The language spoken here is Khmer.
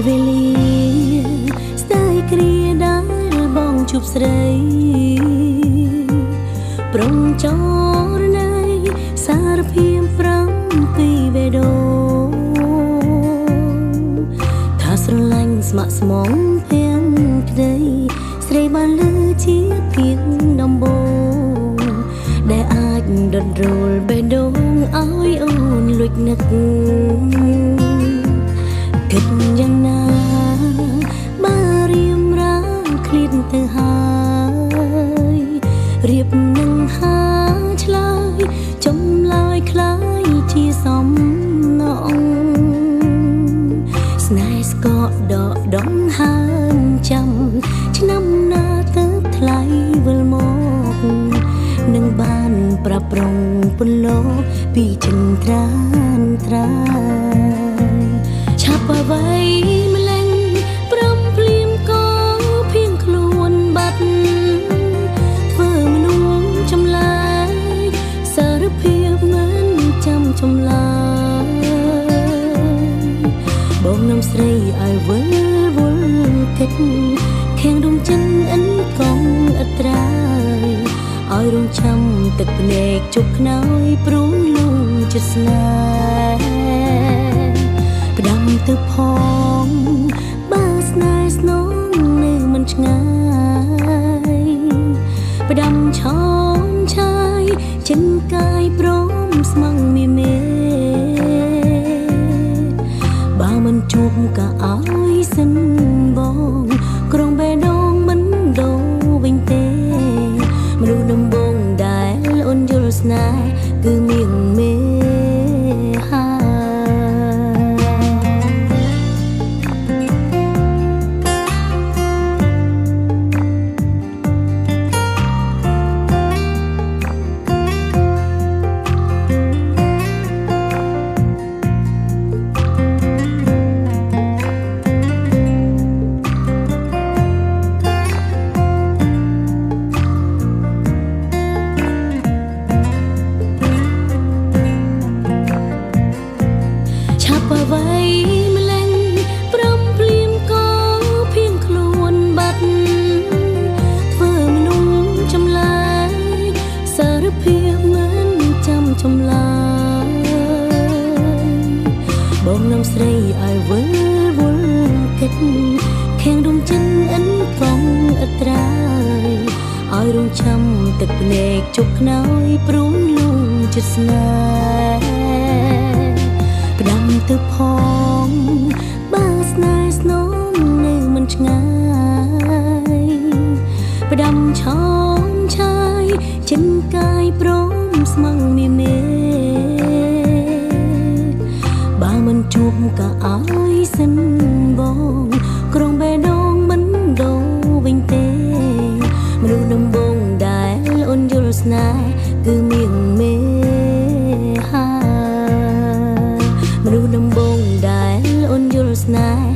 វេលាស្ដាយគ្រាដែលបងជួបស្រីប្រងចរណៃសារភាព7បេះដូងថាស្រឡាញ់ស្ម័គ្រស្មងភាំងក្ដីស្រីបានលើជាទៀងដំបូងដែលអាចដុតរលបេះដូងឲ្យអូនលួចនឹកគិតយ៉ាងណាបើរៀមរាងឃ្លាតទៅហើយរៀបនឹងហាឆ្លើយចម្លើយคล้ายជាសំណងស្នេហ៍ស្កកដកដងហើមចាំឆ្នាំណាទៅថ្លៃវិលមកនឹងបានប្រាប់ប្រងពន្លកពីចិនត្រានត្រាឆាប់អ្វីម្លេងព្រមភ្លាមក៏ភៀងខ្លួនបាត់ធ្វើមនុស្សចម្លែកសារភាពមិនចាំចម្លើយបងនាំស្រីឲ្យវិលវល់កិច្ចខាងដងចិនអិនកងអត្រាយឲ្យរងចាំទឹកភ្នែកជប់ខ្នើយព្រមលងចិត្តស្នេហ៍ផ្ដាំទៅផងបើស្នេហ៍ស្នងនៅមិនឆ្ងាយផ្ដាំឆោមឆាយចិនកាយព្រមស្មងមេបើមិនជួបក៏ឲ្យសិនបងក្រុងបេះដូងមិនដូរវិញទេមនុស្សដំបងដែលអូនយល់ស្នេហ៍គឺមៀងមេអ្វីម្លេងព្រមភ្លាមក៏ភៀងខ្លួនបាត់ធ្វើមនុស្សចម្លែកសារភាពមិនចាំចម្លើយបងនាំស្រីឲ្យវិលវល់កិច្ចខាងដងចិនអិនកងអត្រាយឲ្យរងចាំទឹកភ្នែកជប់ខ្នើយព្រមលងចិត្តស្នេហ៍ផ្ដាំទៅផងបើស្នេហ៍ស្នងនៅមិនឆ្ងាយផ្ដាំឆោមឆាយចិនកាយព្រមស្មងមេបើមិនជួបក៏ឲ្យសិនបងក្រុងបេះដូងមិនដូរវិញទេមនុស្សដំបងដែលអូនយល់ស្នេហ៍គឺមៀងមេមនុស្សដំបងដែលអូនយល់ស្នេហ៍